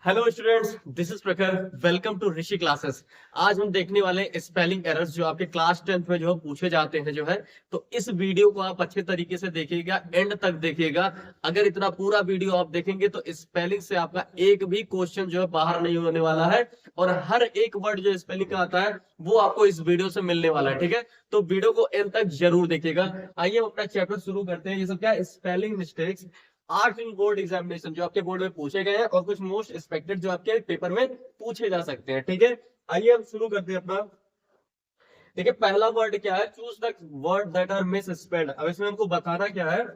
Hello students, this is Prakhar. Welcome to Rishi classes. आज हम देखने वाले स्पेलिंग एरर्स जो आपके क्लास 10th में जो पूछे जाते हैं जो है। तो इस वीडियो को आप अच्छे तरीके से देखिएगा, एंड तक देखिएगा। अगर इतना पूरा वीडियो आप देखेंगे तो स्पेलिंग से आपका एक भी क्वेश्चन जो है बाहर नहीं होने वाला है। और हर एक वर्ड जो स्पेलिंग का आता है वो आपको इस वीडियो से मिलने वाला है, ठीक है। तो वीडियो को एंड तक जरूर देखिएगा। आइए हम अपना चैप्टर शुरू करते हैं। ये सब क्या है? Spelling mistakes art in board examination, जो आपके बोर्ड में पूछे गए हैं और कुछ मोस्ट एक्सपेक्टेड जो आपके पेपर में पूछे जा सकते हैं, ठीक है। आइए हम शुरू करते हैं अपना। देखिए पहला वर्ड क्या है? Choose the word that are misspelled. अब इसमें हमको बताना क्या है?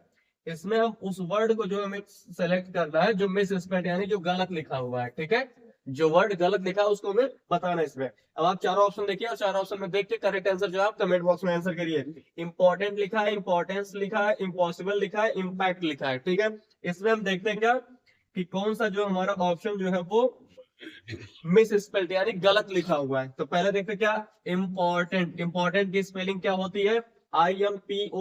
इसमें हम उस वर्ड को जो हमें सेलेक्ट करना है जो मिस स्पेल्ड यानी जो गलत लिखा हुआ है, ठीक है। जो वर्ड गलत लिखा है उसको हमें बताना है इसमें। अब आप चारों ऑप्शन देखिए और चारों ऑप्शन में देख के करेक्ट आंसर जो है आप कमेंट बॉक्स में आंसर करिए। इंपॉर्टेंट लिखा है, इंपॉर्टेंस लिखा है, इम्पॉसिबल लिखा है, इम्पैक्ट लिखा है, ठीक है। इसमें हम देखते हैं क्या कि कौन सा जो हमारा ऑप्शन जो है वो मिस स्पेल्ड यानी गलत लिखा हुआ है। तो पहले देखते हैं क्या इंपॉर्टेंट। इंपॉर्टेंट की स्पेलिंग क्या होती है? IMPORTANT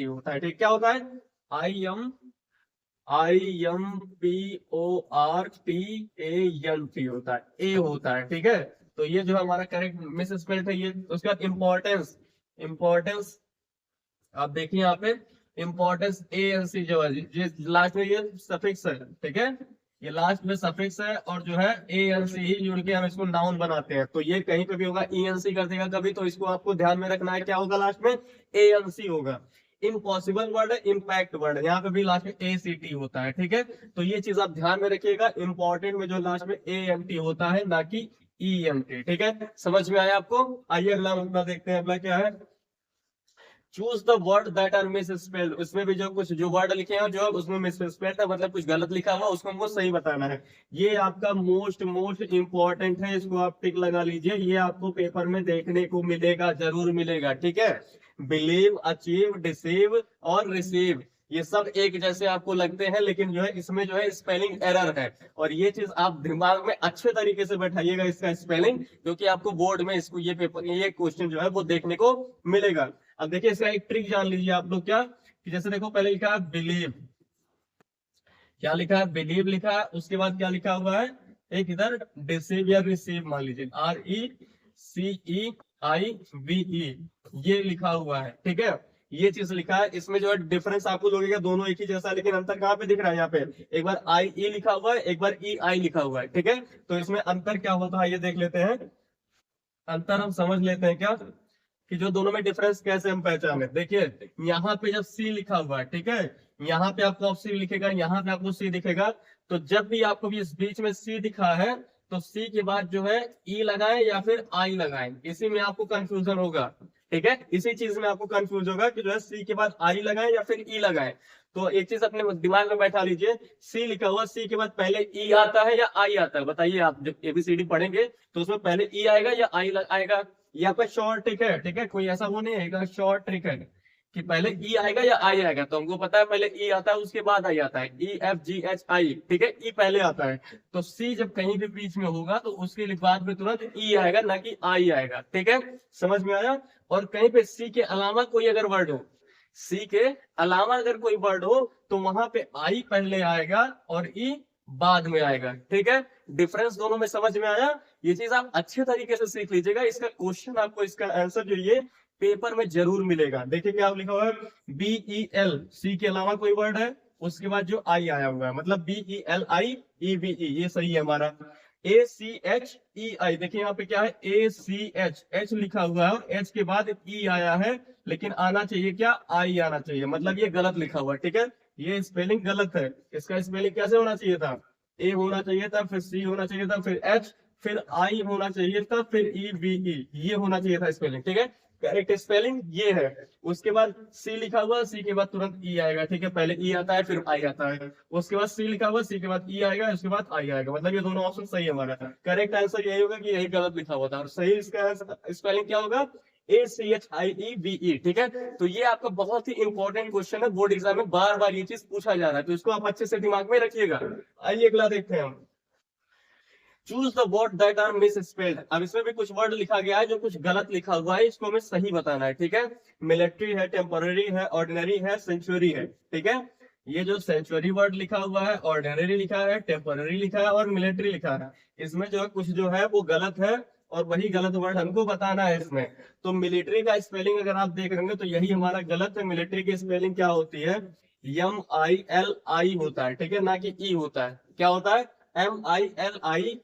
होता है, ठीक। क्या होता है? IMPORTANT होता है, ए होता है, ठीक है। तो ये जो हमारा करेक्ट मिस स्पेल्ड है ये। उसके बाद इंपॉर्टेंस। इंपॉर्टेंस आप देखिए यहाँ पे इंपॉर्टेंस ANC जो है ये लास्ट में ये सफिक्स है, ठीक है। ये लास्ट में सफिक्स है और जो है ANC ही जुड़ के हम इसको नाउन बनाते हैं। तो ये कहीं पे भी होगा ENC कर देगा कभी, तो इसको आपको ध्यान में रखना है। क्या होगा लास्ट में? ANC होगा। इम्पॉसिबल वर्ड है, इम्पैक्ट वर्ड है, यहाँ पे भी लास्ट में ACT होता है, ठीक है। तो ये चीज आप ध्यान में रखिएगा। इंपॉर्टेंट में जो लास्ट में ANT होता है ना कि ENT, ठीक है। समझ में आया आपको? आइए अगला मुद्दा देखते हैं। अगला क्या है? Choose the word that are misspelled. उसमें भी जो कुछ जो वर्ड लिखे हैं जो उसमें मिस स्पेल्ड है, मतलब कुछ गलत लिखा हुआ, उसको हमको सही बताना है। ये आपका मोस्ट मोस्ट इंपॉर्टेंट है, इसको आप टिक लगा लीजिए। ये आपको पेपर में देखने को मिलेगा, जरूर मिलेगा, ठीक है। बिलीव, अचीव, डिसीव और रिसीव ये सब एक जैसे आपको लगते हैं, लेकिन जो है इसमें जो है स्पेलिंग एरर है। और ये चीज आप दिमाग में अच्छे तरीके से बैठाइएगा इसका स्पेलिंग, क्योंकि आपको बोर्ड में इसको ये पेपर ये क्वेश्चन जो है वो देखने को मिलेगा। अब देखिए इसका एक ट्रिक जान लीजिए आप लोग। क्या कि जैसे देखो पहले लिखा है बिलीव। क्या लिखा है? बिलीव लिखा है। उसके बाद क्या लिखा हुआ है? एक इधर डिसीव या रिसीव मान लीजिए, RECEIVE ये लिखा हुआ है, ठीक है। ये चीज लिखा है। इसमें जो है डिफरेंस आपको लगेगा दोनों एक ही जैसा है, लेकिन अंतर कहाँ पे दिख रहा है? यहाँ पे एक बार IE लिखा हुआ है, एक बार EI लिखा हुआ है, ठीक है। तो इसमें अंतर क्या होता है ये देख लेते हैं। अंतर हम समझ लेते हैं क्या कि जो दोनों में डिफरेंस कैसे हम पहचाने। देखिए यहाँ पे जब C लिखा हुआ है, ठीक है, यहाँ पे आपको C लिखेगा, यहाँ पे आपको C दिखेगा। तो जब भी आपको भी इस बीच में C दिखा है तो C के बाद जो है E लगाएं या फिर I लगाएं, इसी में आपको कंफ्यूजन होगा, ठीक है। इसी चीज में आपको कंफ्यूज होगा कि जो है C के बाद I लगाएं या फिर E लगाएं। तो एक चीज अपने दिमाग में बैठा लीजिए। C लिखा हुआ, C के बाद पहले E आता है या I आता है? बताइए। आप जब ABCD पढ़ेंगे तो उसमें पहले E आएगा या I आएगा? ये आपका शॉर्ट ट्रिक है, ठीक है। कोई ऐसा वो नहीं है, शॉर्ट ट्रिक है कि पहले ई आएगा या आई आएगा। तो हमको पता है पहले ई आता है उसके बाद आई आता है, EFGHI, ठीक है। ई पहले आता है। तो सी जब कहीं भी बीच में होगा तो उसके बाद में तुरंत ई आएगा ना कि आई आएगा, ठीक है। समझ में आया? और कहीं पे सी के अलावा कोई अगर वर्ड हो, सी के अलावा अगर कोई वर्ड हो तो वहां पे आई पहले आएगा और ई बाद में आएगा, ठीक है। डिफरेंस दोनों में समझ में आया? ये चीज आप अच्छे तरीके से सीख लीजिएगा। इसका क्वेश्चन आपको इसका आंसर जो ये पेपर में जरूर मिलेगा। देखिए क्या लिखा हुआ है? BEL, सी के अलावा कोई वर्ड है, उसके बाद जो आई आया हुआ है, मतलब BELIEVE, ये सही है हमारा। ACHEI, देखिए यहाँ पे क्या है? ACH, H लिखा हुआ है और H के बाद E आया है, लेकिन आना चाहिए क्या? I आना चाहिए, मतलब ये गलत लिखा हुआ है, ठीक है। ये स्पेलिंग गलत है। इसका स्पेलिंग कैसे होना चाहिए था? A होना चाहिए था, फिर C होना चाहिए था, फिर H, फिर I होना चाहिए था, फिर EVE, ये होना चाहिए था स्पेलिंग, ठीक है। करेक्ट स्पेलिंग ये है। उसके बाद C लिखा हुआ, C के बाद तुरंत E आएगा, ठीक है। पहले E आता है फिर I आता है। उसके बाद C लिखा हुआ, C के बाद E आएगा, उसके बाद I आएगा, मतलब ये दोनों ऑप्शन सही है हमारा। करेक्ट आंसर यही होगा कि यही गलत लिखा हुआ था, और सही इसका स्पेलिंग क्या होगा? ACHIEVE, ठीक है। तो ये आपका बहुत ही इंपॉर्टेंट क्वेश्चन है, बोर्ड एग्जाम में बार बार ये चीज पूछा जा रहा है, तो इसको आप अच्छे से दिमाग में रखिएगा। आइए अगला देखते हैं हम। Choose the word that are misspelled. अब इसमें भी कुछ वर्ड लिखा गया है जो कुछ गलत लिखा हुआ है, इसको हमें सही बताना है, ठीक है। मिलिट्री है, टेम्पररी है, ऑर्डिनरी है, सेंचुरी है, ठीक है। ये जो सेंचुरी वर्ड लिखा हुआ है, ऑर्डिनरी लिखा है, टेम्पररी लिखा है और मिलिट्री लिखा है, इसमें जो है कुछ जो है वो गलत है और वही गलत वर्ड हमको बताना है इसमें। तो मिलिट्री का स्पेलिंग अगर आप देख रहे हैं तो यही हमारा गलत है। मिलिट्री की स्पेलिंग क्या होती है? MILI होता है, ठीक है, ना कि ई होता है। क्या होता है? MILITARY,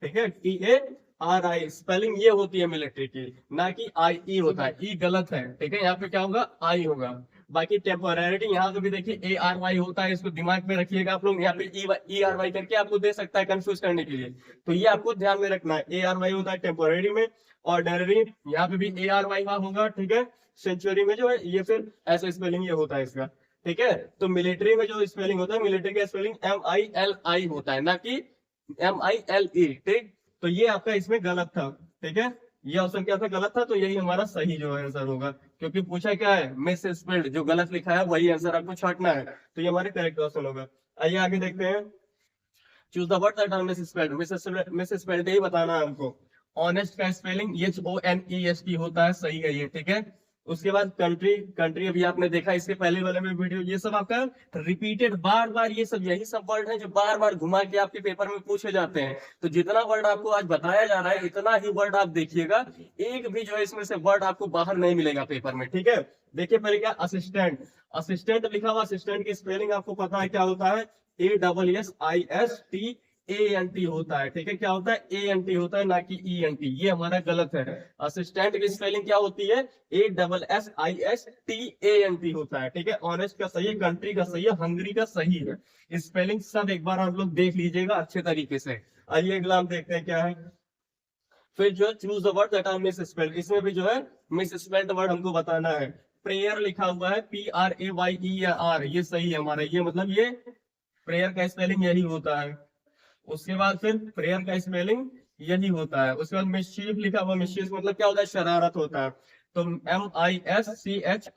ठीक है, TARI स्पेलिंग ये होती है मिलिट्री की, ना कि IE होता है। ई गलत है, ठीक है, यहाँ पे क्या होगा? आई होगा। बाकी टेम्पोररिटी यहाँ पे भी देखिए ARY होता है, इसको दिमाग में रखिएगा आप लोग। यहाँ पे ERY करके आपको दे सकता है कंफ्यूज करने के लिए, तो ये आपको ध्यान में रखना है। ARY होता है टेम्पोररी में, ऑर्डिनरी यहाँ पे भी ARY होगा, ठीक है। सेंचुरी में जो है ये फिर ऐसा स्पेलिंग ये होता है इसका, ठीक है। तो मिलिट्री में जो स्पेलिंग होता है, मिलिट्री का स्पेलिंग MILI होता है, ना कि MILE, ठीक। तो ये आपका इसमें गलत था, ठीक है। ये ऑप्शन क्या था? गलत था। तो यही हमारा सही जो आंसर होगा, क्योंकि पूछा क्या है? मिस स्पेल्ड, जो गलत लिखा है वही आंसर आपको छांटना है। तो ये हमारे करेक्ट ऑप्शन होगा। आइए आगे देखते हैं। Choose the word that are misspelled. Misspelled ही बताना है हमको। ऑनेस्ट का स्पेलिंग HONEST होता है, सही है ये, ठीक है। उसके बाद कंट्री, कंट्री अभी आपने देखा इसके पहले वाले में वीडियो, ये सब आपका रिपीटेड बार बार, ये सब यही सब वर्ड है जो बार बार घुमा के आपके पेपर में पूछे जाते हैं। तो जितना वर्ड आपको आज बताया जा रहा है इतना ही वर्ड आप देखिएगा, एक भी जो है इसमें से वर्ड आपको बाहर नहीं मिलेगा पेपर में, ठीक है। देखिए पहले क्या, असिस्टेंट। असिस्टेंट लिखा हुआ, असिस्टेंट की स्पेलिंग आपको पता है क्या होता है? ASSISTANT होता है, ठीक है। क्या होता है? ANT होता है, ना कि ENT। ये हमारा गलत है। असिस्टेंट की स्पेलिंग क्या होती है? ASSISTANT होता है, ठीक है। ऑनेस्ट का सही है, कंट्री का सही है, हंगरी का सही है। स्पेलिंग सब एक बार आप लोग देख लीजिएगा अच्छे तरीके से। आइए अगला हम देखते हैं क्या है। फिर जो choose the word that are misspelled, इसमें भी जो है मिस स्पेल्ड वर्ड हमको बताना है। प्रेयर लिखा हुआ है PRAYER, ये सही है हमारा। ये मतलब ये प्रेयर का स्पेलिंग यही होता है। उसके बाद फिर प्रेयर का स्पेलिंग यही होता है। उसके बाद मिस्चीफ लिखा हुआ, मिस्चीफ मतलब क्या होता है? शरारत होता है। तो MISCHIEF,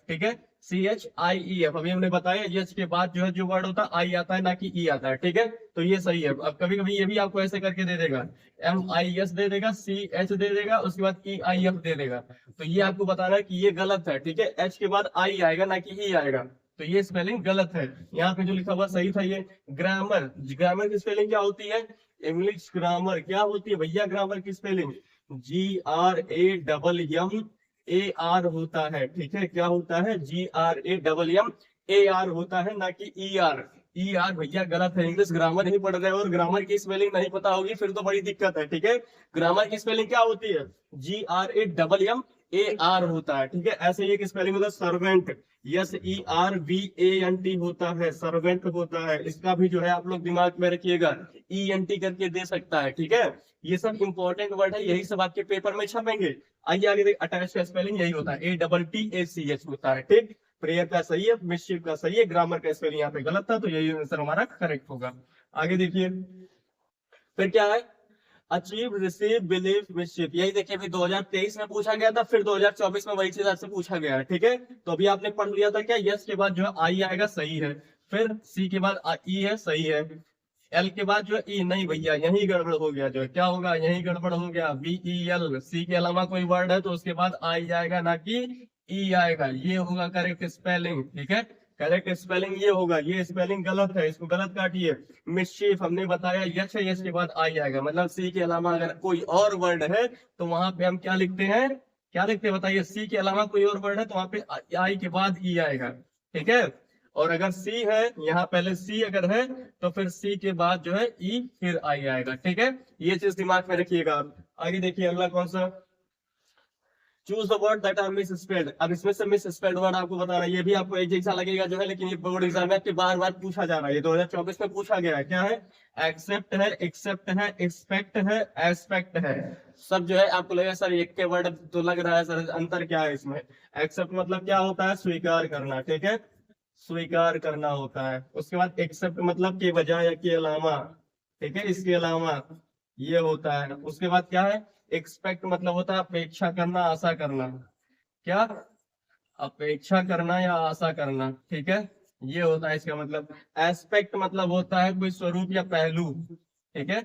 ठीक है, CHIEF। अभी हमने बताया यच के बाद जो है जो वर्ड होता है आई आता है, ना कि ई आता है, ठीक है। तो ये सही है। अब कभी कभी ये भी आपको ऐसे करके दे देगा, MIS दे देगा, CH दे देगा, उसके बाद EIF दे देगा। तो ये आपको बताना है कि ये गलत है, ठीक है। H के बाद आई आएगा, ना कि ई आएगा। तो ये स्पेलिंग गलत है। यहाँ पे जो लिखा हुआ सही था ये। ग्रामर, ग्रामर की स्पेलिंग क्या होती है? English grammar. क्या होती है भैया ग्रामर की स्पेलिंग? GRAMMAR होता है, ठीक है। क्या होता है? GRAMMAR होता है, ना कि ER। ER भैया गलत है। इंग्लिश ग्रामर नहीं पढ़ रहे और ग्रामर की स्पेलिंग नहीं पता होगी फिर तो बड़ी दिक्कत है, ठीक है। ग्रामर की स्पेलिंग क्या होती है? GRAMMAR होता है, ठीक है। ऐसे ही एक स्पेलिंग होता है सर्वेंट, SERVANT होता है, सर्वेंट होता है। इसका भी जो है आप लोग दिमाग में रखिएगा, ENT करके दे सकता है, ठीक है। ये सब इंपॉर्टेंट वर्ड है, यही सब आपके पेपर में छपेंगे। आइए आगे देख, अटैच का स्पेलिंग यही होता है, ATTACH होता है, ठीक। प्रेयर का सही है, मिस्चीफ का सही है, ग्रामर का स्पेलिंग यहाँ पे गलत था, तो यही आंसर हमारा करेक्ट होगा। आगे देखिए फिर क्या है? Achieve, receive, believe, mischief. यही देखिए अभी 2023 में पूछा गया था, फिर 2024 में वही चीज आपसे पूछा गया है, ठीक है। तो अभी आपने पढ़ लिया था क्या? यस के बाद जो है आई आएगा, सही है। फिर सी के बाद ई है, सही है। एल के बाद जो है ई, नहीं भैया यही गड़बड़ हो गया, जो है क्या होगा? यही गड़बड़ हो गया। BEL, सी के अलावा कोई वर्ड है तो उसके बाद आई आएगा, ना कि ई आएगा। ये होगा करेक्ट स्पेलिंग, ठीक है। करेक्ट स्पेलिंग ये होगा, ये स्पेलिंग गलत है, इसको गलत काटिए। मिस्चीफ हमने बताया यच है, यच के बाद आई आएगा, मतलब सी के अलावा अगर कोई और वर्ड है तो वहां पे हम क्या लिखते हैं? क्या लिखते हैं बताइए? सी के अलावा कोई और वर्ड है तो वहां पे आई के बाद ई आएगा, ठीक है। और अगर सी है, यहाँ पहले सी अगर है तो फिर सी के बाद जो है ई फिर आई आएगा, ठीक है। ये चीज दिमाग में रखिएगा आप। आगे देखिए अगला कौन सा? Choose the word that are misspelled. अब इसमें से मिस स्पेल्ड वर्ड आपको बताना है, ये भी आपको एक जैसा लगेगा जो है, लेकिन ये बोर्ड एग्जाम में आपके बार बार पूछा जा रहा है। ये 2024 में पूछा गया है। क्या है? एक्सेप्ट है, एक्सेप्ट है, एक्सपेक्ट है, एस्पेक्ट है। सब जो है आपको लगेगा सर एक के वर्ड तो लग रहा है सर, अंतर क्या है इसमें? एक्सेप्ट मतलब क्या होता है? स्वीकार करना, ठीक है, स्वीकार करना होता है। उसके बाद एक्सेप्ट मतलब के बजाय या के अलावा, ठीक है, इसके अलावा ये होता है। उसके बाद क्या है? एक्सपेक्ट मतलब होता है अपेक्षा करना, आशा करना। क्या? अपेक्षा करना या आशा करना, ठीक है, ये होता है इसका मतलब। एस्पेक्ट मतलब होता है कोई स्वरूप या पहलू, ठीक है।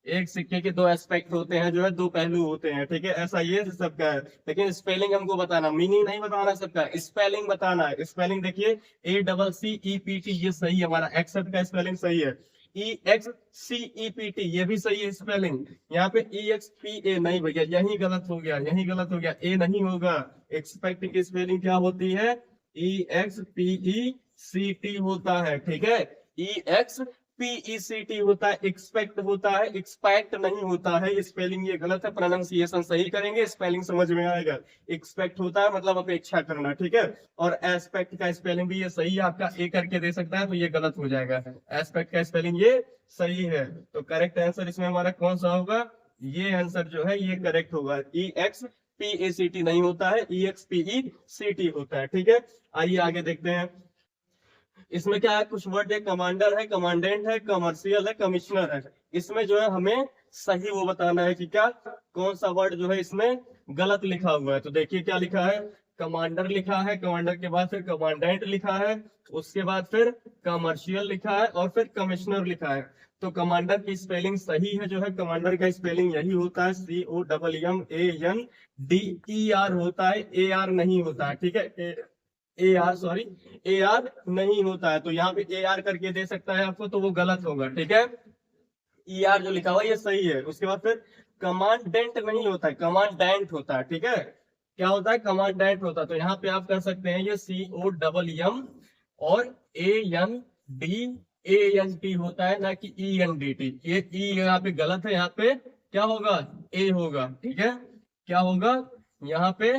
एक सिक्के के दो एस्पेक्ट होते हैं, जो है दो पहलू होते हैं, ठीक है। ऐसा ये सबका है, लेकिन स्पेलिंग हमको बताना, मीनिंग नहीं बताना सबका, स्पेलिंग बताना है। स्पेलिंग देखिए, ACCEPT ये सही है, हमारा एक्सेप्ट का स्पेलिंग सही है। EXCEPT ये भी सही है स्पेलिंग। यहाँ पे EXPA नहीं भैया, यही गलत हो गया, यही गलत हो गया, ए नहीं होगा। एक्सपेक्ट की स्पेलिंग क्या होती है? EXPECT होता है, ठीक है। EXPECT होता है, एक्सपेक्ट होता है, एक्सपेक्ट नहीं होता है। स्पेलिंग ये गलत है, प्रोनाउंसिएशन सही करेंगे, स्पेलिंग समझ में आएगा। एक्सपेक्ट होता है मतलब अपेक्षा करना, ठीक है। और एस्पेक्ट का स्पेलिंग भी ये सही है आपका, ए करके दे सकता है तो ये गलत हो जाएगा। एस्पेक्ट का स्पेलिंग ये सही है, तो करेक्ट आंसर इसमें हमारा कौन सा होगा? ये आंसर जो है ये करेक्ट होगा। EXPACT नहीं होता है, EXPECT होता है, ठीक है। आइए आगे देखते हैं। इसमें क्या है, कुछ वर्ड है, कमांडर है, कमांडेंट है, कमर्शियल है, कमिश्नर है। इसमें जो है हमें सही वो बताना है कि क्या कौन सा वर्ड जो है इसमें गलत लिखा हुआ है। तो देखिए क्या लिखा है, कमांडर लिखा है, कमांडर के बाद फिर कमांडेंट लिखा है, उसके बाद फिर कमर्शियल लिखा है और फिर कमिश्नर लिखा है। तो कमांडर की स्पेलिंग सही है, जो है कमांडर का स्पेलिंग यही होता है, COMMANDER होता है, AR नहीं होता है, ठीक है। AR नहीं होता है, तो यहाँ पे AR करके दे सकता है आपको, तो वो गलत होगा, ठीक है। ER जो लिखा हुआ है ये सही है। उसके बाद फिर कमांडेंट नहीं होता है, कमांडेंट होता है, ठीक है। क्या होता है? कमांडेंट होता है। तो यहाँ पे आप कर सकते हैं ये COMM और ANDANT होता है, ना कि ENDT। ये E यहाँ पे गलत है, यहाँ पे क्या होगा? A होगा, ठीक है। क्या होगा? यहाँ पे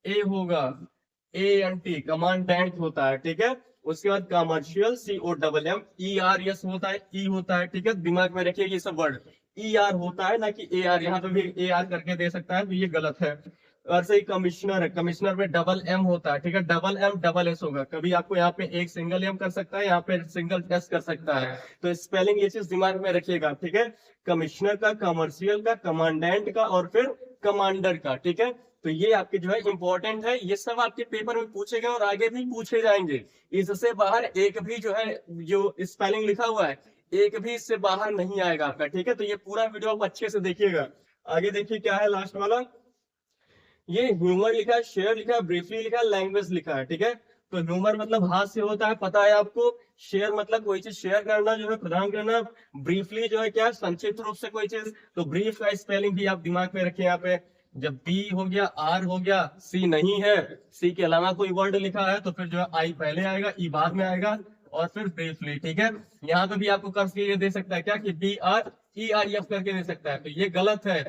A होगा, ANT कमांडेंट होता है, ठीक है। उसके बाद कमर्शियल COMMERS होता है, E होता है, ठीक है। दिमाग में रखिए ये सब वर्ड, ER होता है ना कि AR। यहाँ पे भी AR करके दे सकता है, तो ये गलत है। और से ही कमिश्नर है, कमिश्नर में डबल M होता है, ठीक है। डबल M डबल S होगा, कभी आपको यहाँ पे एक सिंगल M कर सकता है, यहाँ पे सिंगल S कर सकता है। तो स्पेलिंग ये चीज दिमाग में रखिएगा, ठीक है। कमिश्नर का, कमर्शियल का, कमांडेंट का और फिर कमांडर का, ठीक है। तो ये आपके जो है इंपॉर्टेंट है, ये सब आपके पेपर में पूछे गए और आगे भी पूछे जाएंगे। इससे बाहर एक भी जो है जो स्पेलिंग लिखा हुआ है, एक भी इससे बाहर नहीं आएगा आपका, ठीक है। तो ये पूरा वीडियो आप अच्छे से देखिएगा। आगे देखिए क्या है लास्ट वाला, ये ह्यूमर लिखा है, शेयर लिखा है, ब्रीफली लिखा है, लैंग्वेज लिखा है, ठीक है। तो ह्यूमर मतलब हाथ से होता है, पता है आपको। शेयर मतलब कोई चीज शेयर करना, जो है प्रदान करना। ब्रीफली जो है क्या, संक्षिप्त रूप से कोई चीज। तो ब्रीफ का स्पेलिंग भी आप दिमाग में रखें। यहाँ पे जब B हो गया, R हो गया, C नहीं है, C के अलावा कोई वर्ड लिखा है तो फिर जो है I पहले आएगा, E बाद में आएगा और फिर ब्रीफली, ठीक है। यहाँ पे भी आपको करके दे सकता है क्या कि BRERF करके दे सकता है, तो ये गलत है,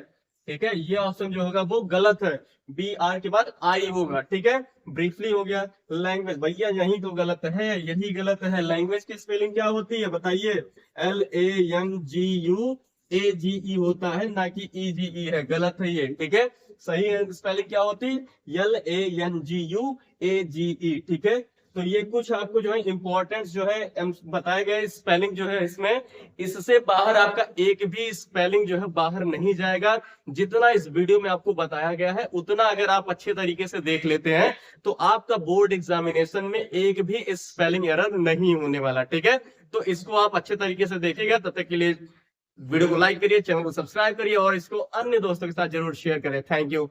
ठीक है। ये ऑप्शन जो होगा वो गलत है, BR के बाद I होगा, ठीक है। ब्रीफली हो गया। लैंग्वेज भैया यही तो गलत है, यही गलत है। लैंग्वेज की स्पेलिंग क्या होती है बताइए? LANGUAGE होता है, ना कि EGE है, गलत है ये, ठीक है। सही है स्पेलिंग क्या होती है? LANGUAGE, ठीक है। तो ये कुछ आपको जो है इंपॉर्टेंट जो है बताए गए स्पेलिंग जो है इसमें, इससे बाहर आपका एक भी स्पेलिंग जो है बाहर नहीं जाएगा। जितना इस वीडियो में आपको बताया गया है उतना अगर आप अच्छे तरीके से देख लेते हैं तो आपका बोर्ड एग्जामिनेशन में एक भी स्पेलिंग एरर नहीं होने वाला, ठीक है। तो इसको आप अच्छे तरीके से देखिएगा। तब तक के लिए वीडियो को लाइक करिए, चैनल को सब्सक्राइब करिए और इसको अन्य दोस्तों के साथ जरूर शेयर करें। Thank you.